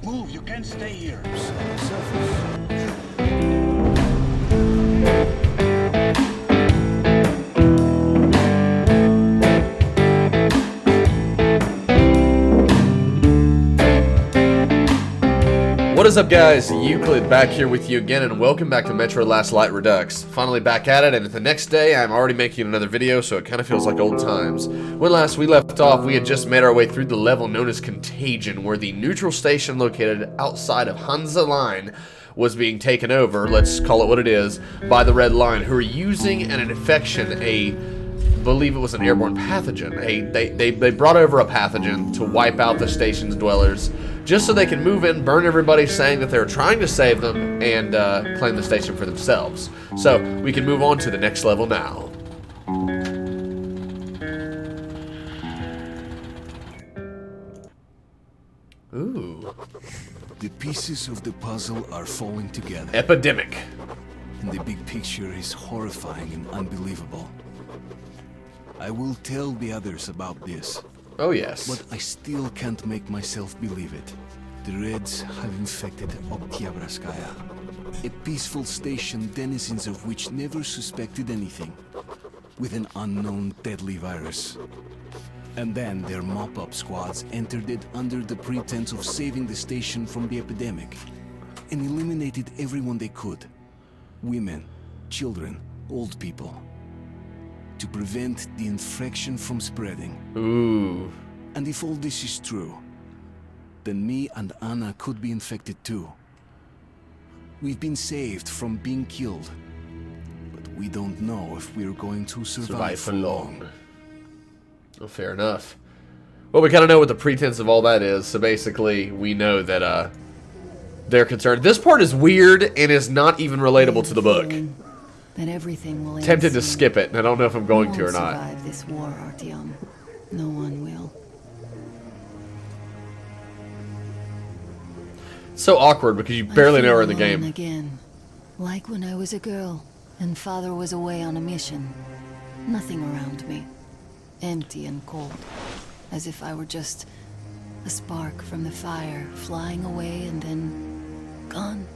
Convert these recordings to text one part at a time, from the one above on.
Move, you can't stay here. What is up, guys? Euclid back here with you again, and welcome back to Metro Last Light Redux. Finally back at it, and the next day I'm already making another video, so it kind of feels like old times. When last we left off, we had just made our way through the level known as Contagion, where the neutral station located outside of Hansa line was being taken over, let's call it what it is, by the Red Line, who are using an infection, believe it was an airborne pathogen. They brought over a pathogen to wipe out the station's dwellers, just so they can move in, burn everybody, saying that they're trying to save them, and claim the station for themselves. So we can move on to the next level now. Ooh. The pieces of the puzzle are falling together. Epidemic. And the big picture is horrifying and unbelievable. I will tell the others about this. Oh yes. But I still can't make myself believe it. The Reds have infected Oktyabrskaya, a peaceful station denizens of which never suspected anything, with an unknown deadly virus. And then their mop-up squads entered it under the pretense of saving the station from the epidemic, and eliminated everyone they could. Women, children, old people. To prevent the infection from spreading. Ooh. And if all this is true, then me and Anna could be infected too. We've been saved from being killed, but we don't know if we're going to survive for long. Well, fair enough. Well, we kind of know what the pretense of all that is, so basically we know that they're concerned. This part is weird and is not even relatable to the book. That everything will Tempted to skip it, and I don't know if I'm going to or not. Survive this war, Artyom. No one will. It's so awkward because you barely know her in the game. Again, like when I was a girl and father was away on a mission. Nothing around me. Empty and cold. As if I were just a spark from the fire, flying away and then gone.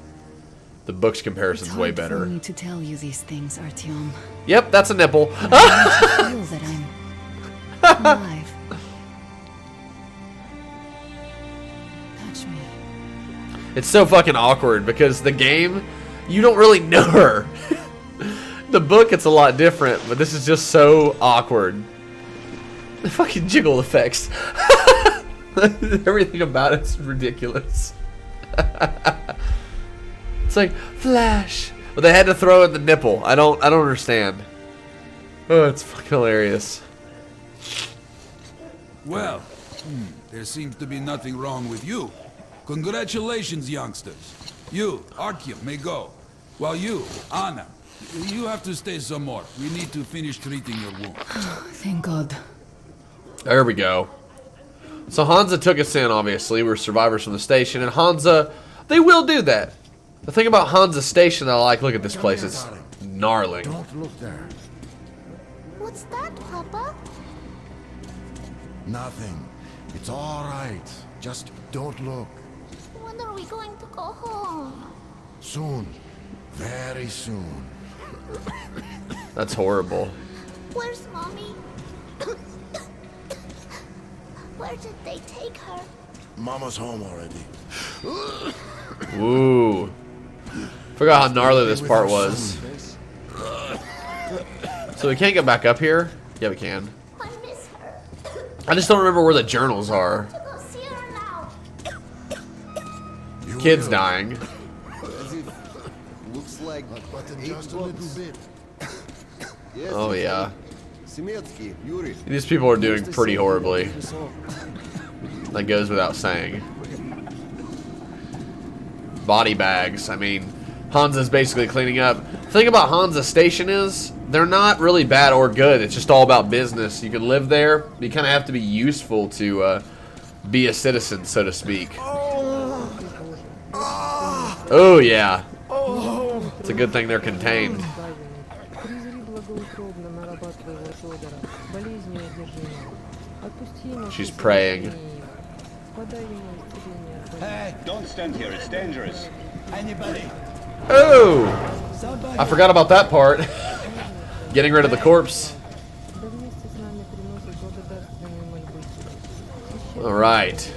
The book's comparison's way better. It's hard for me to tell you these things, Artyom. Yep, that's a nipple. I feel that I'm alive. Touch me. It's so fucking awkward because the game, you don't really know her. The book, it's a lot different, but this is just so awkward. The fucking jiggle effects. Everything about it's ridiculous. It's like flash. But they had to throw in the nipple. I don't understand. Oh, it's fucking hilarious. Well, there seems to be nothing wrong with you. Congratulations, youngsters. You, Artyom, may go. While you, Anna, you have to stay some more. We need to finish treating your wound. Thank God. There we go. So Hansa took us in, obviously. We're survivors from the station. And Hansa, they will do that. The thing about Hansa Station that I like, look at this place. It's gnarly. Don't look there. What's that, Papa? Nothing. It's all right. Just don't look. When are we going to go home? Soon. Very soon. That's horrible. Where's Mommy? Where did they take her? Mama's home already. Ooh. Forgot how gnarly this part was. So we can't get back up here? Yeah, we can. I miss her. I just don't remember where the journals are. To go see her now. Kids dying. Looks like But in just a little bit. Yes, Oh yeah. Semetsky, Yuri. These people are doing pretty horribly. That goes without saying. Body bags. I mean, Hansa's basically cleaning up. The thing about Hansa Station is, they're not really bad or good. It's just all about business. You can live there. You kind of have to be useful to be a citizen, so to speak. Oh, yeah. It's a good thing they're contained. She's praying. Hey, don't stand here. It's dangerous. Anybody? Oh! I forgot about that part. Getting rid of the corpse. Alright.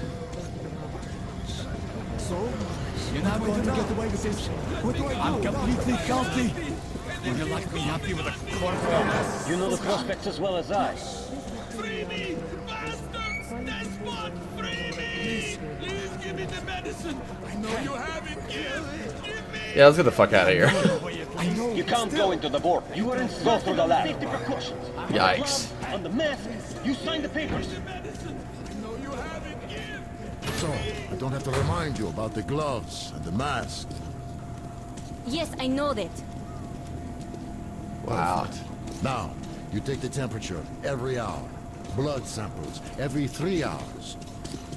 You're not going to get away with this. What do I do? I'm completely healthy. Would you like me happy with a corpse? You know the prospects as well as I. Free me! Bastards! Despot! Free me! Please give me the medicine! I know you have it! Give me! Yeah, let's get the fuck out of here. You can't go into the board. You weren't go through the lab. Safety precautions. Yikes. On the mask, you signed the papers. I know you have it! Give! So, I don't have to remind you about the gloves and the mask. Yes, I know that. Wow. Now, you take the temperature every hour. Blood samples every 3 hours.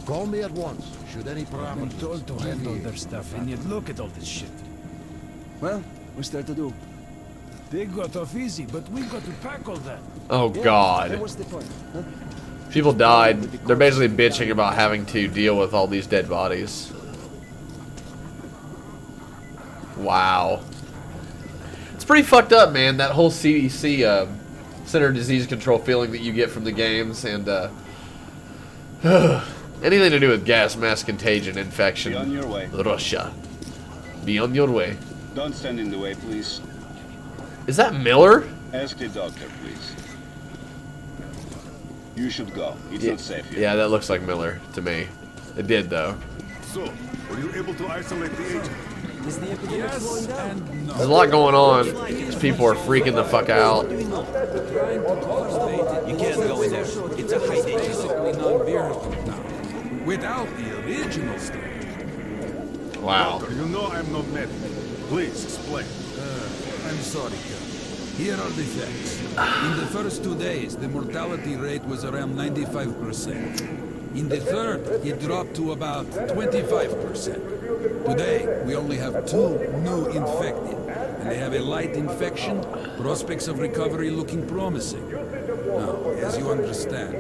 Call me at once, should any parameters... I'm told to handle their stuff, and yet look at all this shit. Well, what's there to do? They got off easy, but we got to pack all that. Oh Then god. what's the point? Huh? People died. They're basically bitching about having to deal with all these dead bodies. Wow. It's pretty fucked up, man, that whole CDC, Center Disease Control feeling that you get from the games, and, anything to do with gas mass contagion infection. Be on your way. Russia. Be on your way. Don't stand in the way, please. Is that Miller? Ask the doctor, please. You should go. It's not safe here. Yeah, that looks like Miller to me. It did, though. So, were you able to isolate the agent? Is the epidemic slowing down? There's a lot going on. These people are freaking the fuck out. You can't go in there. It's a hiding. Basically non-virulent now. Without the original strain. Wow. Doctor, you know I'm not medic. Please, explain. I'm sorry, Captain. Here are the facts. In the first 2 days, the mortality rate was around 95%. In the third, it dropped to about 25%. Today, we only have 2 new infected, and they have a light infection, prospects of recovery looking promising. Now, as you understand,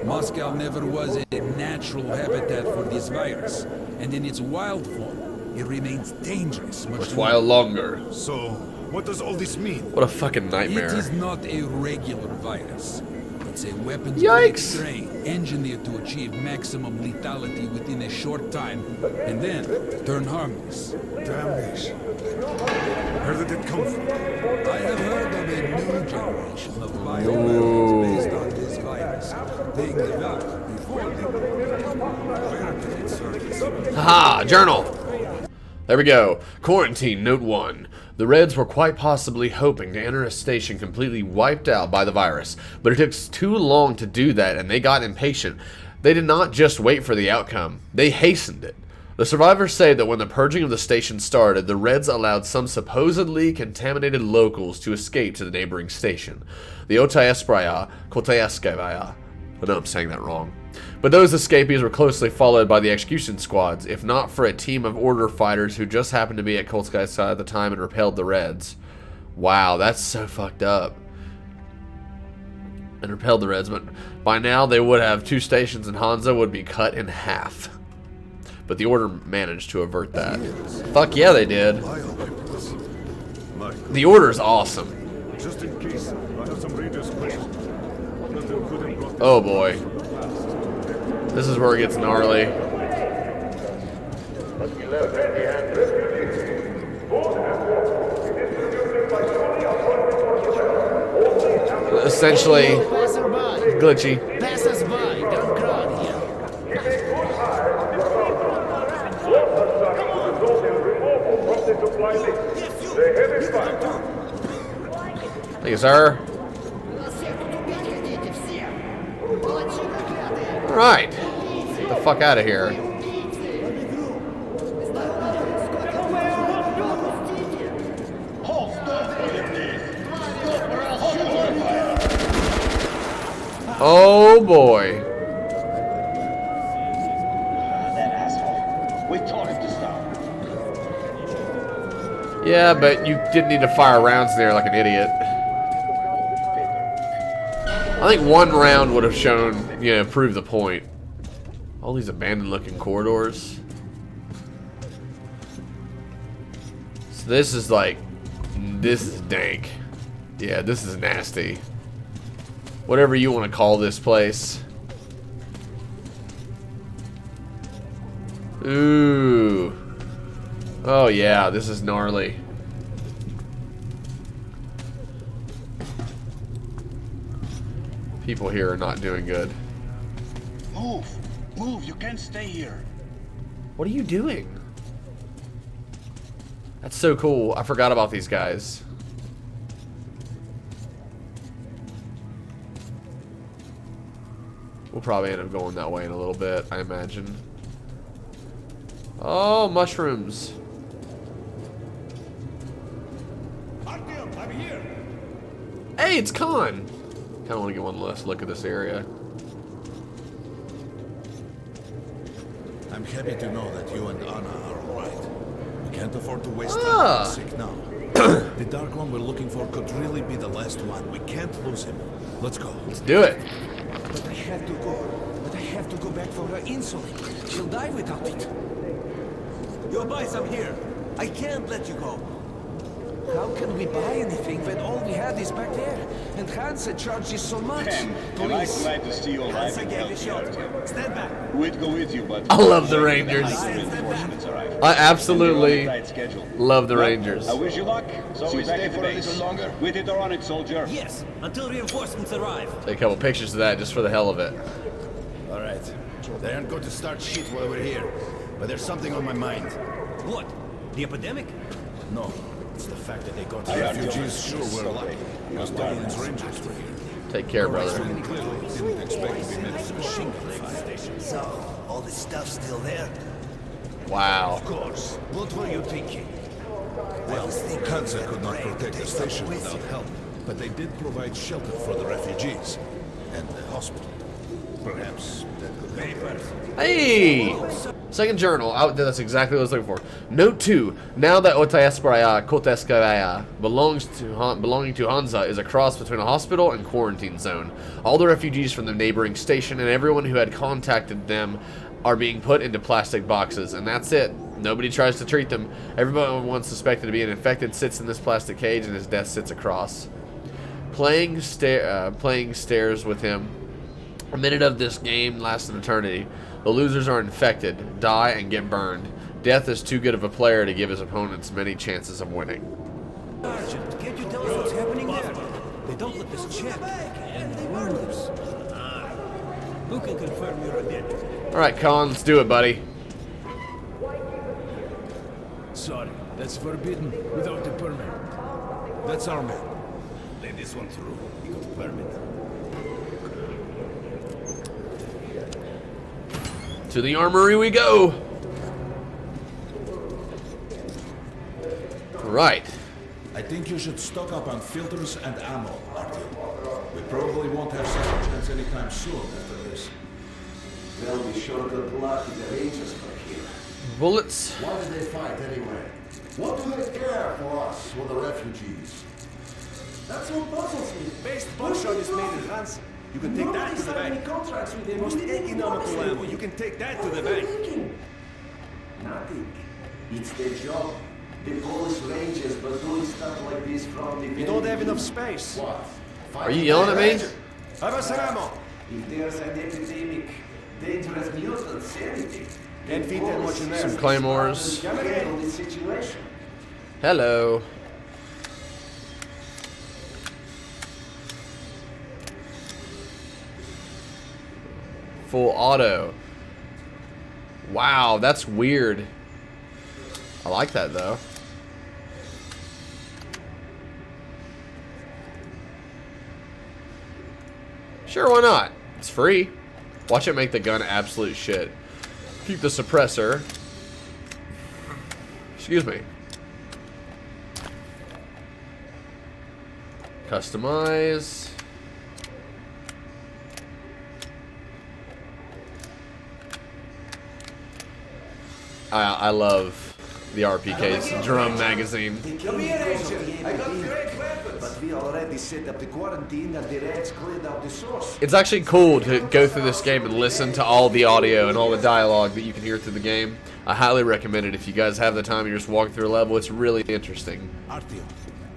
Moscow never was a natural habitat for this virus, and in its wild form, it remains dangerous much Much while longer. So, what does all this mean? What a fucking nightmare. It is not a regular virus. It's a weapons-grade Yikes. strain engineered to achieve maximum lethality within a short time and then turn harmless. Damnation. Where did it come from? I have heard of a new generation of bioweapons based on this virus being developed before the Where did it surface? Haha, journal. There we go. Quarantine, note 1. The Reds were quite possibly hoping to enter a station completely wiped out by the virus, but it took too long to do that and they got impatient. They did not just wait for the outcome, they hastened it. The survivors say that when the purging of the station started, the Reds allowed some supposedly contaminated locals to escape to the neighboring station. The Kotayaskaya. I know I'm saying that wrong. But those escapees were closely followed by the execution squads, if not for a team of order fighters who just happened to be at Kolskaya at the time and repelled the Reds. Wow, that's so fucked up. And repelled the Reds, but by now they would have 2 stations and Hansa would be cut in half. But the order managed to avert that. Fuck yeah, they did. The order's awesome. Just in case, I have some readers' questions. Oh boy. This is where it gets gnarly. Essentially glitchy. Pass us by, don't crowd here. Thank you, sir. Alright. Get the fuck out of here. Oh boy. That asshole. We told him to stop. Yeah, but you didn't need to fire rounds there like an idiot. I think 1 round would have shown, proved the point. All these abandoned looking corridors. So this is like, this is dank. Yeah, this is nasty. Whatever you want to call this place. Ooh. Oh yeah, this is gnarly. People here are not doing good. Move! Move! You can't stay here. What are you doing? That's so cool. I forgot about these guys. We'll probably end up going that way in a little bit, I imagine. Oh, mushrooms. I'm here. Hey, it's Khan. Kind of want to get one last look at this area. I'm happy to know that you and Anna are alright. We can't afford to waste time Ah. sick now. The Dark One we're looking for could really be the last one. We can't lose him. Let's go. Let's do it. But I have to go. But I have to go back for her insulin. She'll die without it. Your boys, I'm here. I can't let you go. How can we buy anything when all we had is back there? And Hansa charges so much. Police. Glad to see you alive Hansa and gave a shot. healthy. Stand back. We'd go with you, but I love the Rangers. Reinforcements arrive. I absolutely And they're on a tight schedule. love the Well, Rangers. I wish you luck. So we stay for a little longer. With it or on it, soldier. Yes, until reinforcements arrive. Take a couple pictures of that just for the hell of it. Alright. They aren't going to start shit while we're here. But there's something on my mind. What? The epidemic? No. It's the fact that they got refugees. Sure, we're lucky. Because Poland's Rangers were here. Take care, brother. Clearly didn't expect to be met with a machine gun fire. So, all this stuff's still there? Wow. Of course. What were you thinking? Well, Hansa could not protect the station without help, but they did provide shelter for the refugees and the hospital. Perhaps that could help. Hey! Second journal. That's exactly what I was looking for. Note 2. Now that Otayasparaya Koteskaya belonging to Hansa is a cross between a hospital and quarantine zone. All the refugees from the neighboring station and everyone who had contacted them are being put into plastic boxes, and that's it. Nobody tries to treat them. Everyone suspected to be infected sits in this plastic cage, and his death sits across. Playing stairs with him. A minute of this game lasts an eternity. The losers are infected, die, and get burned. Death is too good of a player to give his opponents many chances of winning. Sergeant, can't you tell us what's happening there? They don't let us check. And they warned us. Who can confirm you're a dead? Alright, Colin, let's do it, buddy. Sorry, that's forbidden without a permit. That's our man. Let this one through. You got a permit. To the armory we go. Right. I think you should stock up on filters and ammo, Artyom. We probably won't have such a chance anytime soon after this. They'll be sure good luck if the Rangers are here. Bullets. Why did they fight anyway? What do they care for us or the refugees? That's what puzzles me. Based buckshot is made in Hansa. You can take that to the bank. Contracts with them. Most economical ammo. You can take that to the bank. Nothing. It's their job. The Polish Rangers were doing stuff like this from the You don't have enough space. What? Are you yelling at me? Have us some ammo. If there's an epidemic, dangerous mutants, anything. Can't feed them what you know. Some claymores. Handle this situation. Hello. Full auto. Wow, that's weird. I like that though. Sure, why not? It's free. Watch it make the gun absolute shit. Keep the suppressor. Excuse me. Customize. I love the RPK's drum magazine. Come here, Agent. I got great weapons. but we already set up the quarantine and the Reds cleared out the source. It's actually cool to go through this game and listen to all the audio and all the dialogue that you can hear through the game. I highly recommend it if you guys have the time. You're just walking through a level. It's really interesting. Artyom,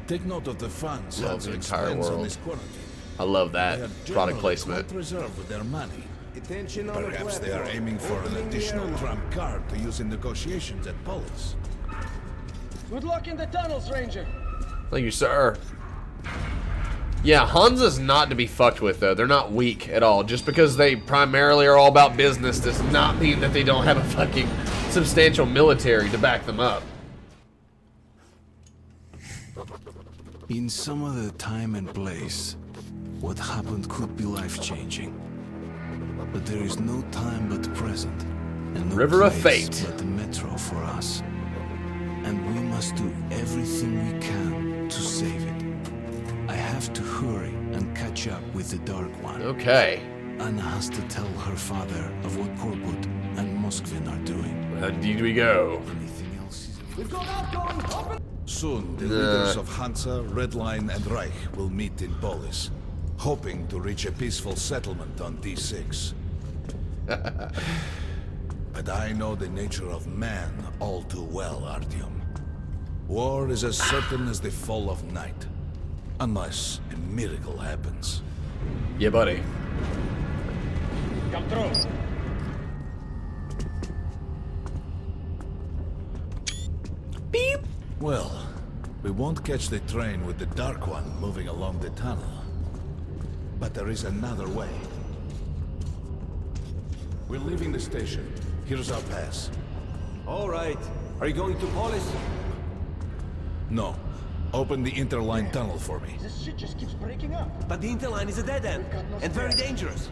take note of the funds Loves the Hansa entire expends on world. this quarantine. I love that They are product generally placement. quite reserved with their money. Attention on the Perhaps they are platform. aiming for an Opening the additional airlock. trump card to use in negotiations at Polis. Good luck in the tunnels, Ranger. Thank you, sir. Yeah, Hansa's not to be fucked with, though. They're not weak at all. Just because they primarily are all about business does not mean that they don't have a fucking substantial military to back them up. In some other time and place, what happened could be life-changing. But there is no time but the present, and no River of place Fate. but the metro for us. And we must do everything we can to save it. I have to hurry and catch up with the Dark One. Okay. Anna has to tell her father of what Korkut and Moskvin are doing. Indeed we go. Anything else is... We've got outgoing. Open. Soon, the leaders of Hansa, Red Line, and Reich will meet in Polis, hoping to reach a peaceful settlement on D6. But I know the nature of man all too well, Artyom. War is as certain as the fall of night, unless a miracle happens. Yeah, buddy. Come through. Beep. Well, we won't catch the train with the Dark One moving along the tunnel. But there is another way. We're leaving the station. Here's our pass. All right. Are you going to Polis? No. Open the interline tunnel for me. This shit just keeps breaking up. But the interline is a dead end, and very dangerous.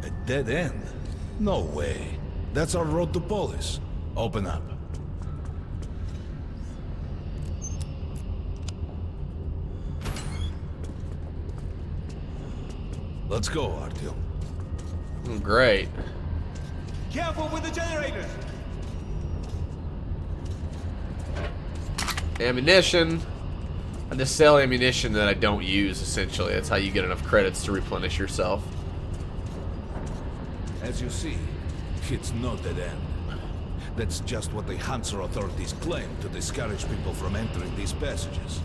A dead end? No way. That's our road to Polis. Open up. Let's go, Artyom. Great. Careful with the generators! Ammunition. I just sell ammunition that I don't use, essentially. That's how you get enough credits to replenish yourself. As you see, it's no dead end. That's just what the Hansa authorities claim to discourage people from entering these passages.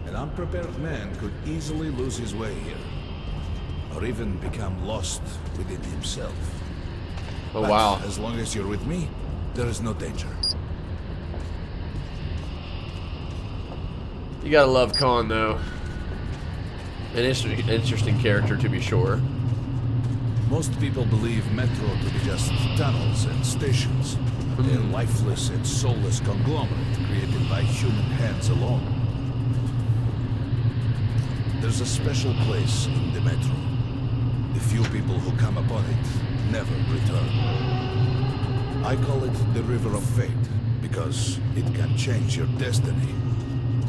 An unprepared man could easily lose his way here. Or even become lost within himself. Oh, But wow. as long as you're with me, there is no danger. You gotta love Khan, though. An interesting character, to be sure. Most people believe Metro to be just tunnels and stations. A lifeless and soulless conglomerate created by human hands alone. There's a special place in the Metro. The few people who come upon it never return. I call it the River of Fate, because it can change your destiny,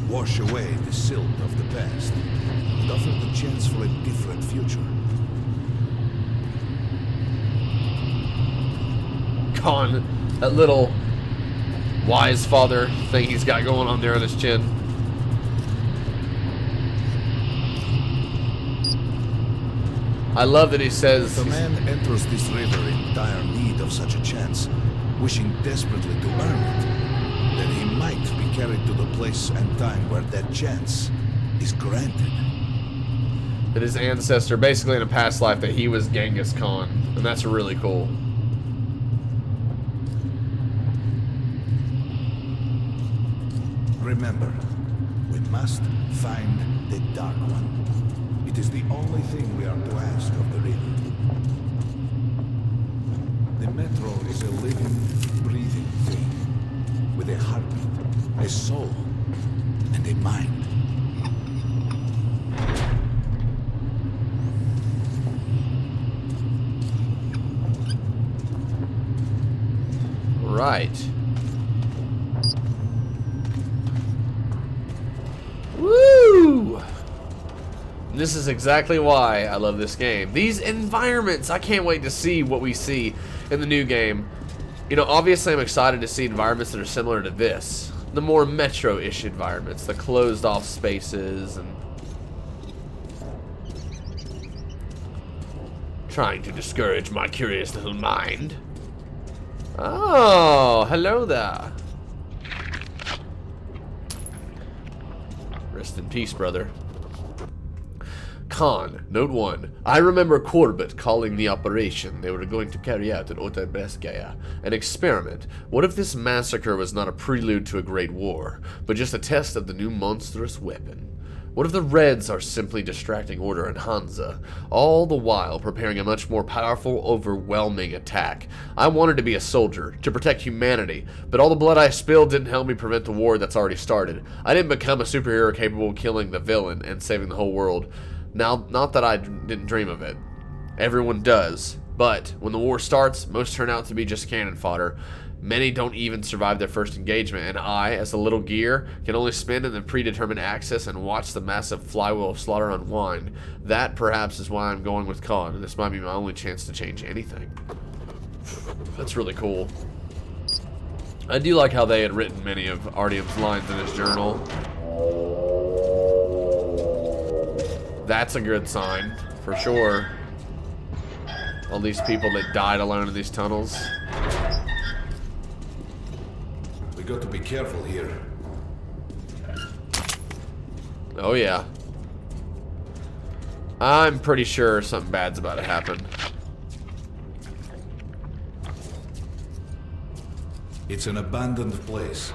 wash away the silt of the past, and offer the chance for a different future. Khan, that little wise father thing he's got going on there on his chin. I love that he says... If a man enters this river in dire need of such a chance, wishing desperately to earn it, then he might be carried to the place and time where that chance is granted. that his ancestor, basically in a past life, that he was Genghis Khan. And that's really cool. Remember, we must find the Dark One. It is the only thing we are to ask of the river. The Metro is a living, breathing thing, with a heartbeat, a soul, and a mind. Right. Woo! This is exactly why I love this game. These environments, I can't wait to see what we see in the new game. You know, obviously I'm excited to see environments that are similar to this. the more metro-ish environments, the closed-off spaces, and trying to discourage my curious little mind. Oh, hello there. Rest in peace, brother. Con, note 1. I remember Corbett calling the operation they were going to carry out at Otabreskaya an experiment. What if this massacre was not a prelude to a great war, but just a test of the new monstrous weapon? What if the Reds are simply distracting Order and Hansa, all the while preparing a much more powerful, overwhelming attack? I wanted to be a soldier, to protect humanity, but all the blood I spilled didn't help me prevent the war that's already started. I didn't become a superhero capable of killing the villain and saving the whole world. Now, not that I didn't dream of it. Everyone does. But when the war starts, most turn out to be just cannon fodder. Many don't even survive their first engagement, and I, as a little gear, can only spin in the predetermined axis and watch the massive flywheel of slaughter unwind. That, perhaps, is why I'm going with Khan, and this might be my only chance to change anything. That's really cool. I do like how they had written many of Artyom's lines in his journal. That's a good sign, for sure. All these people that died alone in these tunnels. We got to be careful here. Oh yeah. I'm pretty sure something bad's about to happen. It's an abandoned place.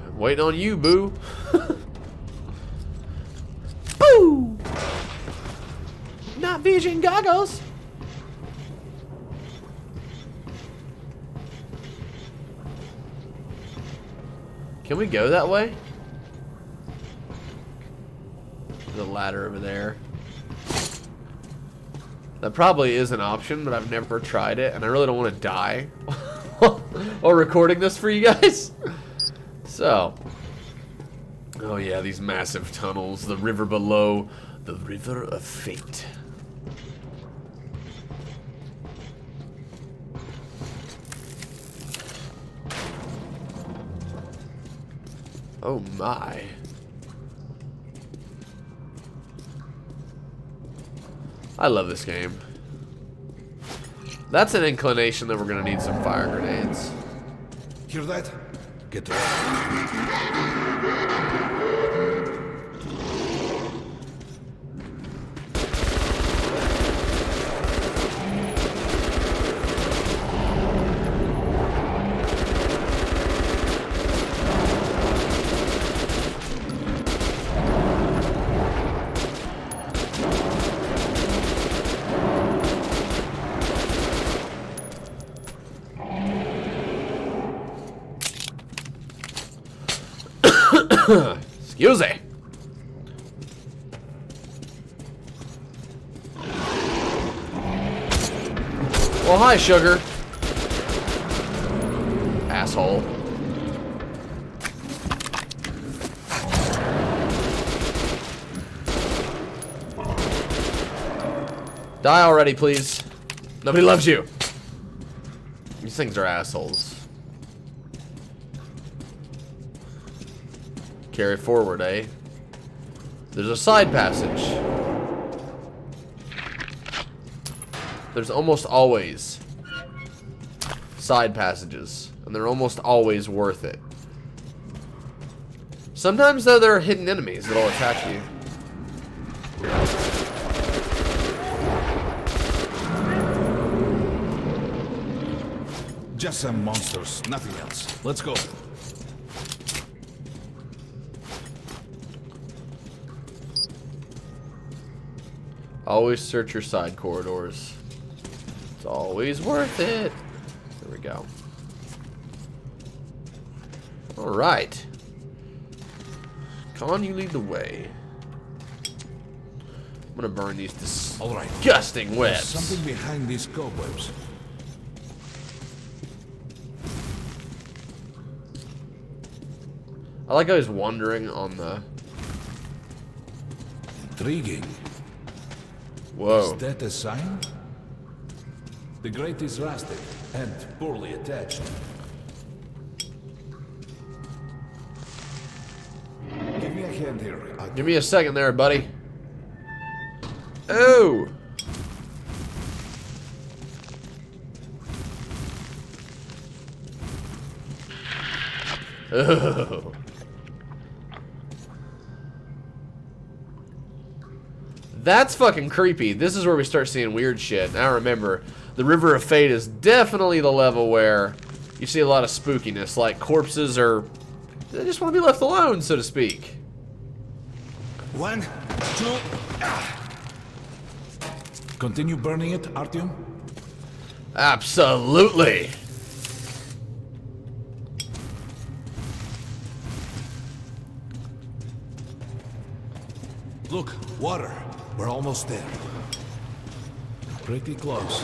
I'm waiting on you, boo. Boo! Not vision goggles. Can we go that way? The ladder over there. That probably is an option, but I've never tried it, and I really don't want to die while recording this for you guys. So, oh yeah, these massive tunnels, the river below, the river of fate. Oh my. I love this game. That's an inclination that we're gonna need some fire grenades. Hear that? Get to Excuse me. Well, hi, sugar. Asshole. Die already, please. Nobody loves you. These things are assholes. Carry forward, eh? There's a side passage. There's almost always side passages, and they're almost always worth it. Sometimes, though, there are hidden enemies that'll attack you. just some monsters, nothing else. Let's go. Always search your side corridors. It's always worth it. There we go. Alright. Con, you lead the way. I'm gonna burn these disgusting webs. There's something behind these cobwebs. I like how he's wandering on the... Intriguing. Whoa. Is that a sign? The grate is rusted and poorly attached. Give me a hand here. Give me a second there, buddy. Oh! Oh. That's fucking creepy. This is where we start seeing weird shit. Now remember, the River of Fate is definitely the level where you see a lot of spookiness, like corpses are, they just want to be left alone, so to speak. 1, 2. Continue burning it, Artyom? Absolutely. Look, water. We're almost there. Pretty close.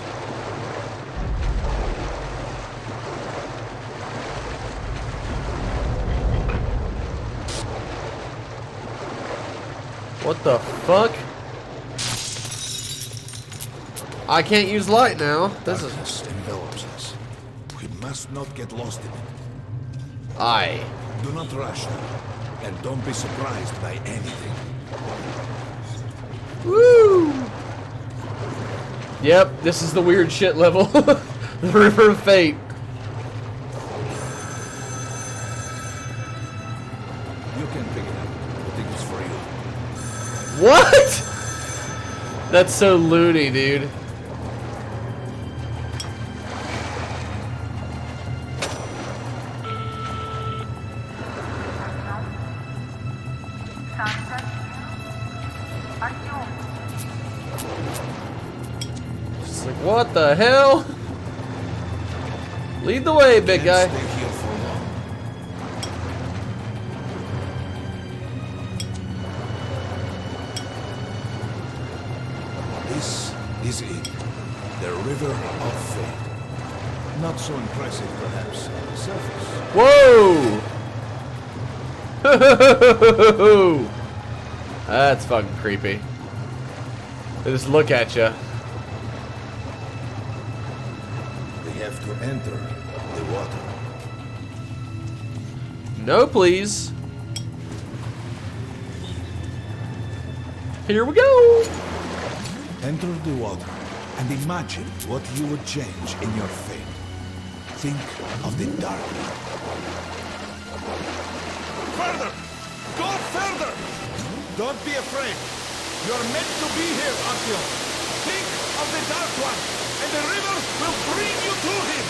What the fuck? I can't use light now. This Darkness envelops us. We must not get lost in it. Aye. Do not rush now, and don't be surprised by anything. Woo! Yep, this is the weird shit level. The River of Fate. You can pick it up. I think it's for you. What? That's so loony, dude. Just like, what the hell? Lead the way, big guy. Stay here for long. This is it. The River of Fate. Not so impressive, perhaps. Surface. Whoa! That's fucking creepy. They just look at you. We have to enter the water. No, please. Here we go. Enter the water and imagine what you would change in your fate. Think of the dark one. Further! Go further! Don't be afraid. You're meant to be here, Artyom. Think of the Dark One, and the river will bring you to him!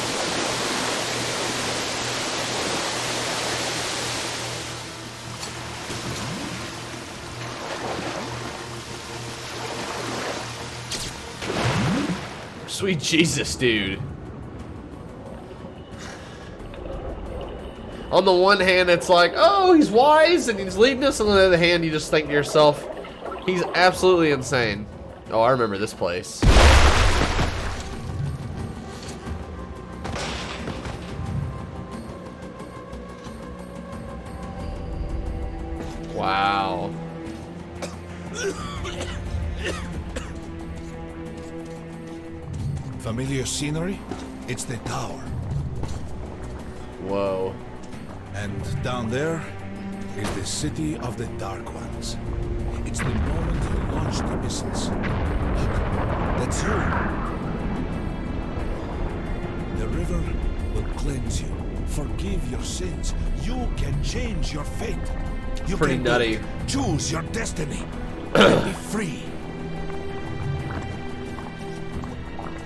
Sweet Jesus, dude. On the one hand, it's like, oh, he's wise and he's leading us. On the other hand, you just think to yourself, he's absolutely insane. Oh, I remember this place. Wow. Familiar scenery? It's the tower. Whoa. And down there is the city of the Dark Ones. It's the moment you launch the missiles. Look, that's you. The river will cleanse you, forgive your sins. You can change your fate. You Pretty can nutty. Choose your destiny. And be free.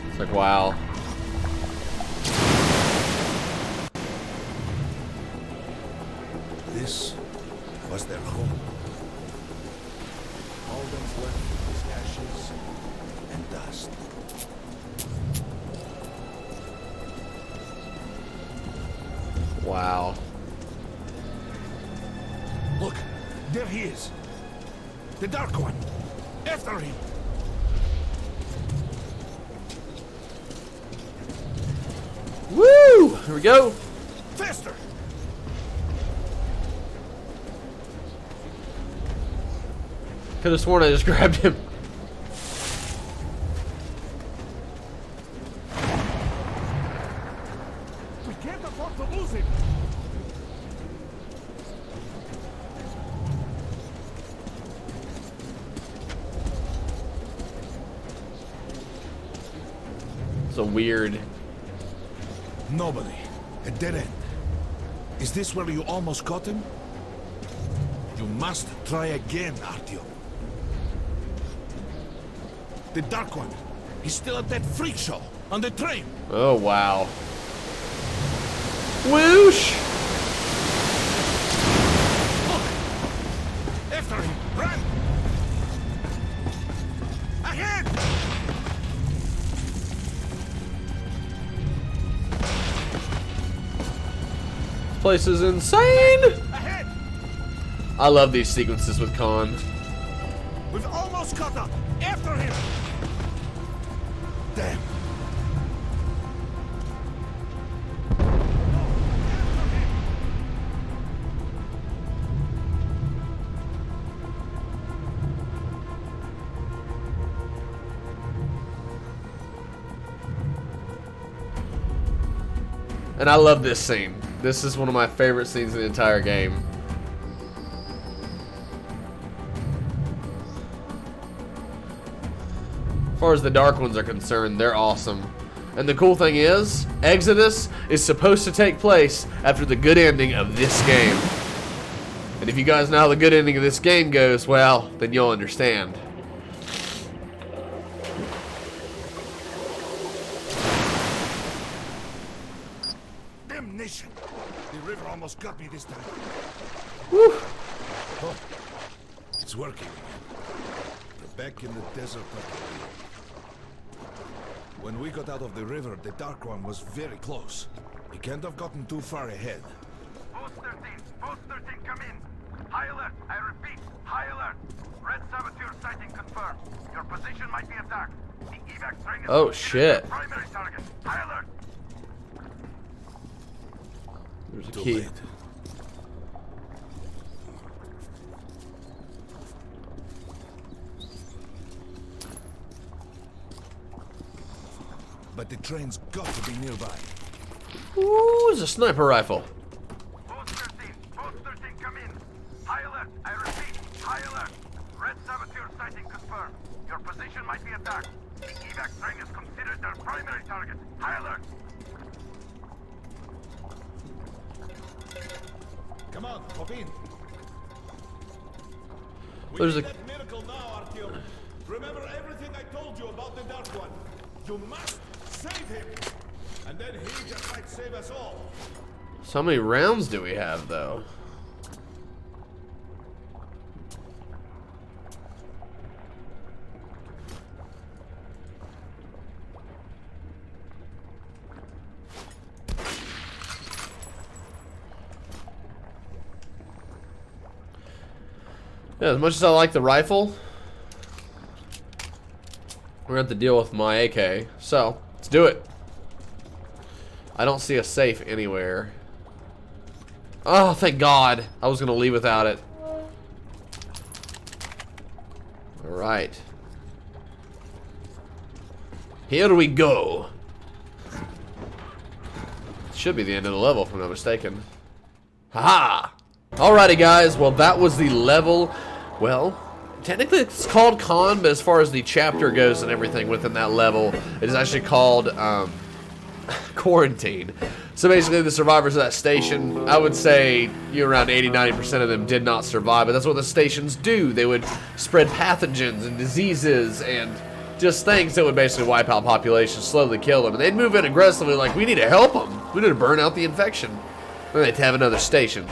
It's like, wow. This was their home. All that's left is ashes and dust. Wow. Look, there he is. The Dark One. After him. Woo! Here we go. Faster! Could have sworn I just grabbed him. afford to lose him. It's a weird. Nobody. A dead end. Is this where you almost caught him? You must try again, Artyom. The Dark One. He's still at that freak show on the train. Oh, wow. Whoosh! Look! After him! Run! Ahead! This place is insane! Ahead! I love these sequences with Khan. We've almost caught up! After him! Damn. And I love this scene. This is one of my favorite scenes in the entire game. As far as the Dark Ones are concerned, they're awesome. And the cool thing is, Exodus is supposed to take place after the good ending of this game. And if you guys know how the good ending of this game goes, well, then you'll understand. Damnation! The river almost got me this time. Woo. Oh, it's working. We're back in the desert again. When we got out of the river, the Dark One was very close. He can't have gotten too far ahead. Post 13, come in. High alert, I repeat, high alert. Red saboteur sighting confirmed. Your position might be attacked. The evac train is Oh shit. primary target. High alert. There's a Too key. late. But the train's got to be nearby. Ooh, it's a sniper rifle. Post 13, come in. High alert, I repeat, high alert. Red saboteur sighting confirmed. Your position might be attacked. The evac train is considered their primary target. High alert. Come on, hop in. There's a That miracle now, Artyom. Remember everything I told you about the Dark One. You must save him. And then he just might save us all. So how many rounds do we have though? Yeah, as much as I like the rifle, we're gonna have to deal with my AK. So, let's do it. I don't see a safe anywhere. Oh, thank God. I was gonna leave without it. Alright. Here we go. Should be the end of the level, if I'm not mistaken. Haha! Alrighty, guys. Well, that was the level. Well, technically it's called Con, but as far as the chapter goes and everything within that level, it is actually called Quarantine. So basically the survivors of that station, I would say around 80-90% of them did not survive, but that's what the stations do. They would spread pathogens and diseases and just things that would basically wipe out populations, slowly kill them. And they'd move in aggressively like, we need to help them. We need to burn out the infection. And they'd have another station.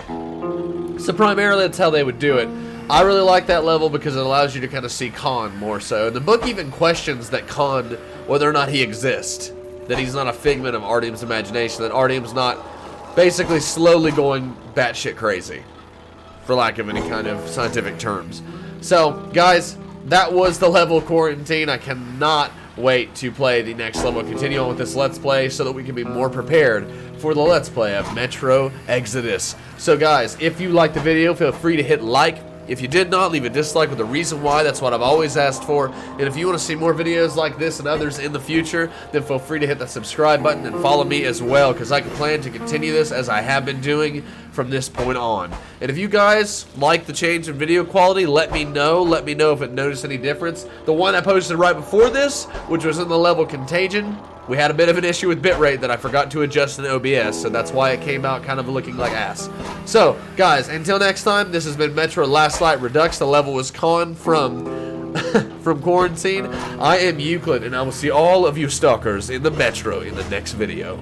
So primarily that's how they would do it. I really like that level because it allows you to kind of see Khan more so. And the book even questions that Khan, whether or not he exists. That he's not a figment of Artyom's imagination. That Artyom's not basically slowly going batshit crazy. For lack of any kind of scientific terms. So, guys, that was the level Quarantine. I cannot wait to play the next level. Continue on with this Let's Play so that we can be more prepared for the Let's Play of Metro Exodus. So guys, if you liked the video, feel free to hit like, If you did not, leave a dislike with a reason why. That's what I've always asked for. And if you want to see more videos like this and others in the future, then feel free to hit that subscribe button and follow me as well, because I can plan to continue this as I have been doing from this point on. And if you guys like the change in video quality, let me know. Let me know if it noticed any difference. The one I posted right before this, which was in the level Contagion, we had a bit of an issue with bitrate that I forgot to adjust in OBS, so that's why it came out kind of looking like ass. So, guys, until next time, this has been Metro Last Light Redux. The level was Con from Quarantine. I am Euclid, and I will see all of you stalkers in the Metro in the next video.